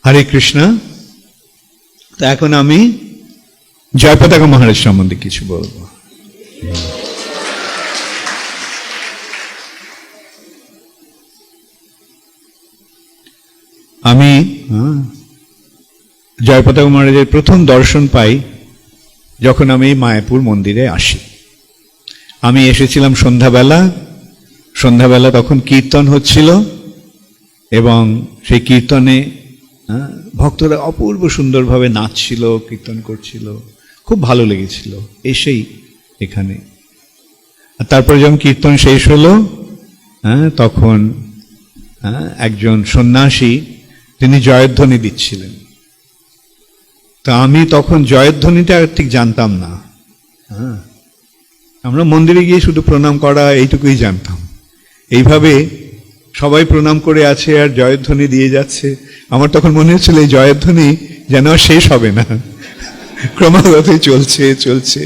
হরে কৃষ্ণ। তো এখন আমি জয়পতাকা মহারাজ সম্বন্ধে কিছু বলবো। আমি জয়পতাকা মহারাজের প্রথম দর্শন পাই যখন আমি মায়াপুর মন্দিরে আসি। আমি এসেছিলাম সন্ধ্যাবেলা তখন কীর্তন হচ্ছিল এবং সেই কীর্তনে ভক্তরা অপূর্ব সুন্দরভাবে নাচছিল, কীর্তন করছিল, খুব ভালো লেগেছিল এসেই এখানে। তারপরে যখন কীর্তন শেষ হলো তখন একজন সন্ন্যাসী তিনি জয়ধ্বনি দিচ্ছিলেন। তা আমি তখন জয়ধ্বনিটা ঠিক জানতাম না। আমরা মন্দিরে গিয়ে শুধু প্রণাম করা এইটুকুই জানতাম। এইভাবে সবাই প্রণাম করে আছে আর জয়ধ্বনি দিয়ে যাচ্ছে। আমার তখন মনে হচ্ছিল এই জয়ধ্বনি যেন শেষ হবে না, ক্রমাগতই চলছে।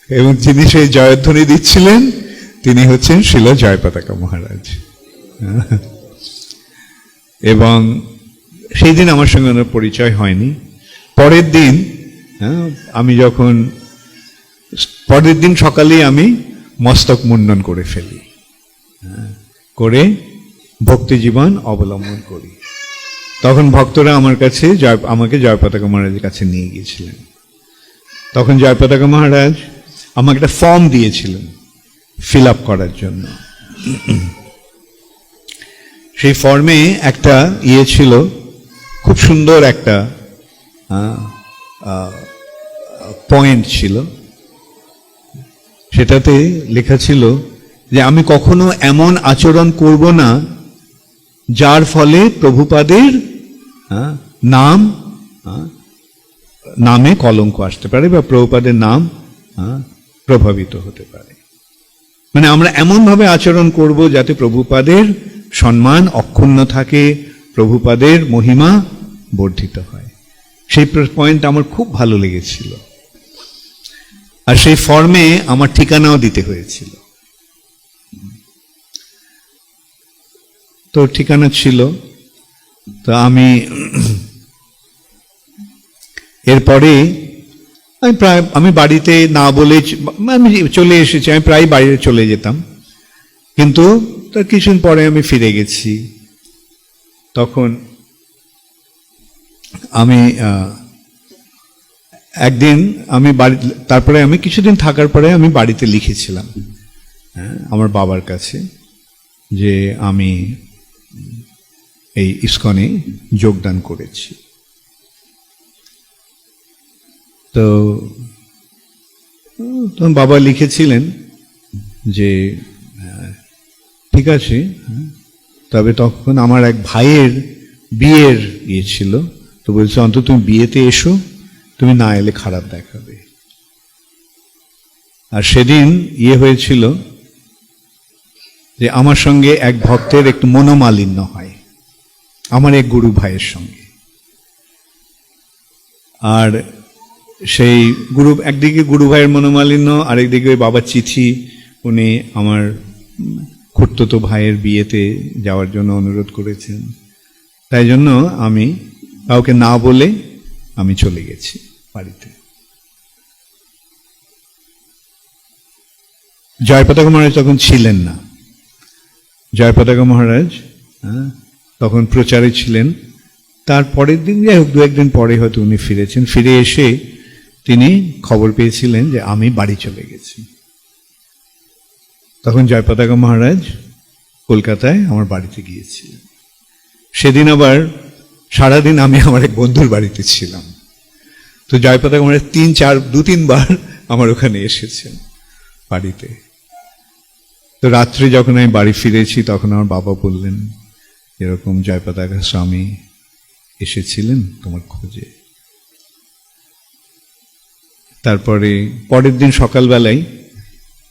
এবং যিনি সেই জয়ধ্বনি দিচ্ছিলেন তিনি হচ্ছেন শ্রীল জয়পতাকা মহারাজ। এবং সেই দিন আমার সঙ্গে ওনার পরিচয় হয়নি। পরের দিন সকালেই আমি মস্তক মুন্ডন করে ফেলি, করে ভক্তি জীবন অবলম্বন করি। তখন ভক্তরা আমাকে জয়পতাকা মহারাজের কাছে নিয়ে গিয়েছিলেন। তখন জয়পতাকা মহারাজ আমাকে একটা ফর্ম দিয়েছিলেন ফিল আপ করার জন্য। সেই ফর্মে একটা ছিল, খুব সুন্দর একটা পয়েন্ট ছিল। সেটাতে লেখা ছিল যে আমি কখনো এমন আচরণ করব না যার ফলে প্রভুপাদের নামে কলঙ্ক আসতে পারে বা প্রভুপাদের নাম প্রভাবিত হতে পারে। মানে আমরা এমনভাবে আচরণ করব যাতে প্রভুপাদের সম্মান অক্ষুণ্ণ থাকে, প্রভুপাদের মহিমা বর্ধিত হয়। সেই পয়েন্ট আমার খুব ভালো লেগেছিল। আর সেই ফর্মে আমার ঠিকানাও দিতে হয়েছিল। তো ঠিকানা ছিল। তো এরপরে আমি বাড়িতে না বলে আমি চলে এসেছি। আমি প্রায় বাইরে চলে যেতাম, কিন্তু তার কিছুদিন পরে আমি ফিরে গেছি। তখন আমি একদিন তারপরে আমি কিছুদিন থাকার পরে আমি বাড়িতে লিখেছিলাম আমার বাবার কাছে যে আমি এই ইসকনে যোগদান করেছি। তো বাবা লিখেছিলেন যে ঠিক আছে, তবে তখন আমার এক ভাইয়ের বিয়ের ছিল। তো বলছে অন্তত তুমি বিয়েতে এসো, তুমি না এলে খারাপ দেখাবে। আর সেদিন হয়েছিল যে আমার সঙ্গে এক ভক্তের একটু মনোমালিন্য হয়, আমার এক গুরু ভাইয়ের সঙ্গে। আর সেই একদিকে গুরু ভাইয়ের মনোমালিন্য, আরেকদিকে ওই বাবার চিঠি, উনি আমার খুড়তুতো ভাইয়ের বিয়েতে যাওয়ার জন্য অনুরোধ করেছেন। তাই জন্য আমি কাউকে না বলে আমি চলে গেছি বাড়িতে। জয়পতাকা মহারাজ তখন ছিলেন না। জয়পতাকা মহারাজ তখন প্রচারে ছিলেন। তার পরের দিন, যাই হোক, 2-1 দিন পরে হয়তো উনি ফিরেছেন। ফিরে এসে তিনি খবর পেয়েছিলেন যে আমি বাড়ি চলে গেছি। তখন জয়পতাকা মহারাজ কলকাতায় আমার বাড়িতে গিয়েছিলেন। সেদিন আবার সারাদিন আমি আমার এক বন্ধুর বাড়িতে ছিলাম। তো জয়পতাকা মহারাজ 2-3 বার আমার ওখানে এসেছেন বাড়িতে। তো রাত্রে যখন আমি বাড়ি ফিরেছি তখন আমার বাবা বললেন এরকম জয়পতাকা স্বামী এসেছিলেন তোমার খোঁজে। তারপরে পরের দিন সকালবেলায়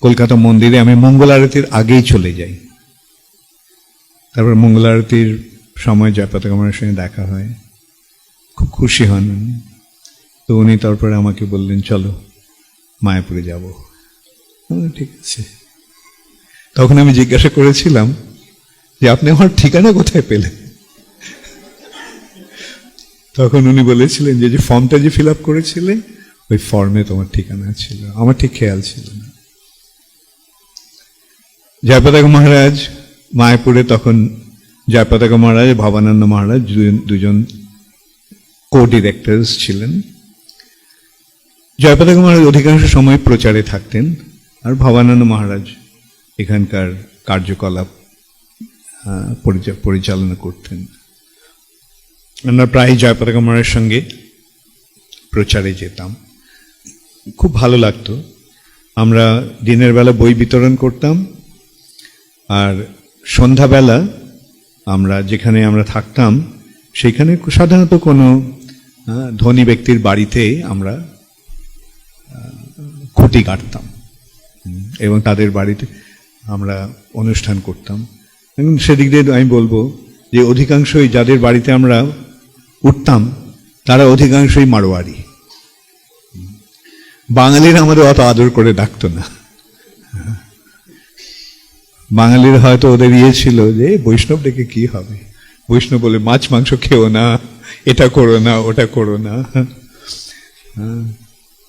কলকাতা মন্দিরে আমি মঙ্গল আরতির আগেই চলে যাই। তারপর মঙ্গল আরতির সময় জয়পতাকা মহারাজের সঙ্গে দেখা হয়, খুব খুশি হন। তো উনি তারপরে আমাকে বললেন চলো মায়াপুরে যাব। ঠিক আছে। তখন আমি জিজ্ঞাসা করেছিলাম যে আপনি আমার ঠিকানা কোথায় পেলেন? তখন উনি বলেছিলেন যে যে ফর্মটা যে ফিল আপ করেছিলে ওই ফর্মে তোমার ঠিকানা ছিল, আমার ঠিক খেয়াল ছিল না। জয়পতাকা মহারাজ মায়াপুরে তখন জয়পতাকা মহারাজ, ভবানন্দ মহারাজ দুজন কো ডিরেক্টরস ছিলেন। জয়পতাকা মহারাজ অধিকাংশ সময় প্রচারে থাকতেন, আর ভবানন্দ মহারাজ এখানকার কার্যকলাপ পরিচালনা করতেন। আমরা প্রায় জয়পতাকা মহারাজের সঙ্গে প্রচারে যেতাম, খুব ভালো লাগতো। আমরা দিনের বেলা বই বিতরণ করতাম, আর সন্ধ্যাবেলা আমরা যেখানে আমরা থাকতাম সেখানে সাধারণত কোনো ধনী ব্যক্তির বাড়িতে আমরা খুঁটি কাটতাম এবং তাদের বাড়িতে আমরা অনুষ্ঠান করতাম। সেদিক দিয়ে আমি বলবো যে অধিকাংশই যাদের বাড়িতে আমরা উঠতাম তারা অধিকাংশই মারোয়ারি। বাঙালিরা আমাদের অত আদর করে ডাকতো না। বাঙালির হয়তো ওদের ছিল যে বৈষ্ণব ডেকে কি হবে, বৈষ্ণব বলে মাছ মাংস খেও না, এটা করো না, ওটা করো না।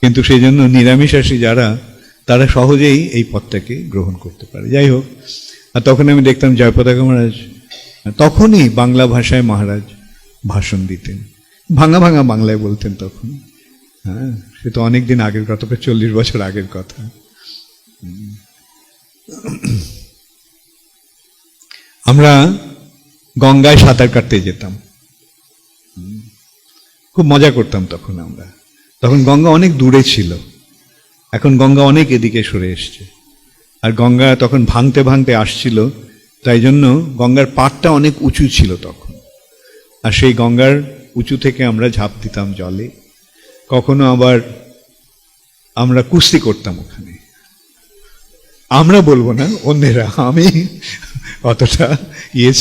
কিন্তু সেই জন্য নিরামিষাসী যারা, তারা সহজেই এই পথটাকে গ্রহণ করতে পারে। যাই হোক, আর তখন আমি দেখতাম জয়পতাকা মহারাজ তখনই বাংলা ভাষায় মহারাজ ভাষণ দিতেন, ভাঙা ভাঙা বাংলায় বলতেন তখন। হ্যাঁ, সে তো অনেকদিন আগের কথা, 40 বছর আগের কথা। আমরা গঙ্গায় সাঁতার কাটতে যেতাম, খুব মজা করতাম তখন আমরা। তখন গঙ্গা অনেক দূরে ছিল, এখন গঙ্গা অনেক এদিকে সরে এসছে, আর গঙ্গা তখন ভাঙতে ভাঙতে আসছিল, তাই জন্য গঙ্গার পাড়টা অনেক উঁচু ছিল তখন। আর সেই গঙ্গার উঁচু থেকে আমরা ঝাঁপ দিতাম জলে, কখনো আবার আমরা কুস্তি করতাম ওখানে। আমরা বলবো না, অন্যেরা, আমি অতটা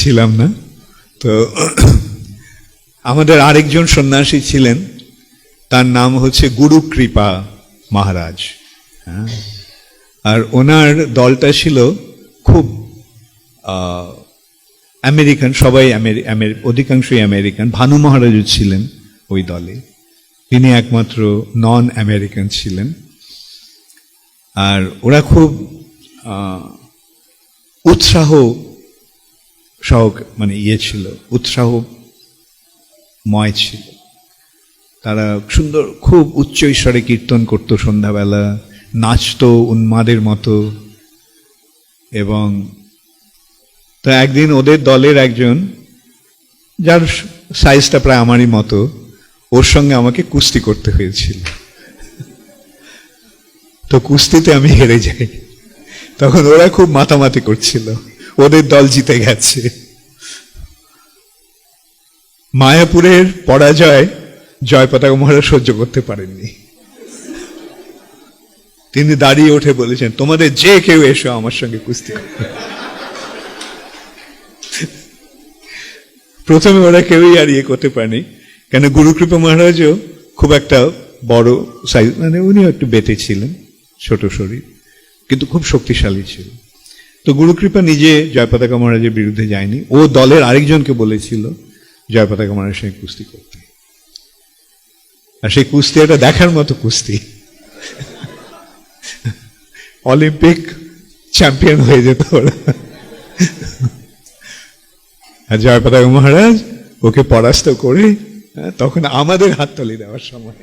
ছিলাম না। তো আমাদের আরেকজন সন্ন্যাসী ছিলেন, তার নাম হচ্ছে গুরু কৃপা মহারাজ। হ্যাঁ, আর ওনার দলটা ছিল খুব আমেরিকান, সবাই অধিকাংশই আমেরিকান। ভানু মহারাজও ছিলেন ওই দলে, তিনি একমাত্র নন আমেরিকান ছিলেন। আর ওরা খুব উৎসাহ মানে ছিল, উৎসাহময় ছিল। তারা সুন্দর, খুব উচ্চ ঈশ্বরে কীর্তন করতো সন্ধ্যাবেলা, নাচতো উন্মাদের মতো। এবং তো একদিন ওদের দলের একজন, যার সাইজটা প্রায় আমারই মতো, ওর সঙ্গে আমাকে কুস্তি করতে হয়েছিল। তো কুস্তিতে আমি হেরে যাই। তখন ওরা খুব মাতামাতি করছিল, ওদের দল জিতে গেছে। মায়াপুরের পরাজয় জয়পতাকা মহারাজ সহ্য করতে পারেননি। তিনি দাঁড়িয়ে উঠে বলেছেন, তোমাদের যে কেউ এসো আমার সঙ্গে কুস্তি করতে। প্রথমে ওরা কেউই আর করতে পারেনি, কেন গুরুকৃপা মহারাজও খুব একটা বড় সাইজ, মানে উনিও একটু বেটে ছিলেন, ছোট শরীর, কিন্তু খুব শক্তিশালী ছিল। তো গুরুকৃপা নিজে জয়পতাকা মহারাজের বিরুদ্ধে যায়নি, ও দলের আরেকজনকে বলেছিল জয়পতাকা মহারাজের সঙ্গে কুস্তি করতে। আর সেই কুস্তি একটা দেখার মতো কুস্তি, অলিম্পিক চ্যাম্পিয়ন হয়ে যেত ওরা। আর জয়পতাকা মহারাজ ওকে পরাস্ত করে তখন আমাদের হাততালি দেওয়ার সময়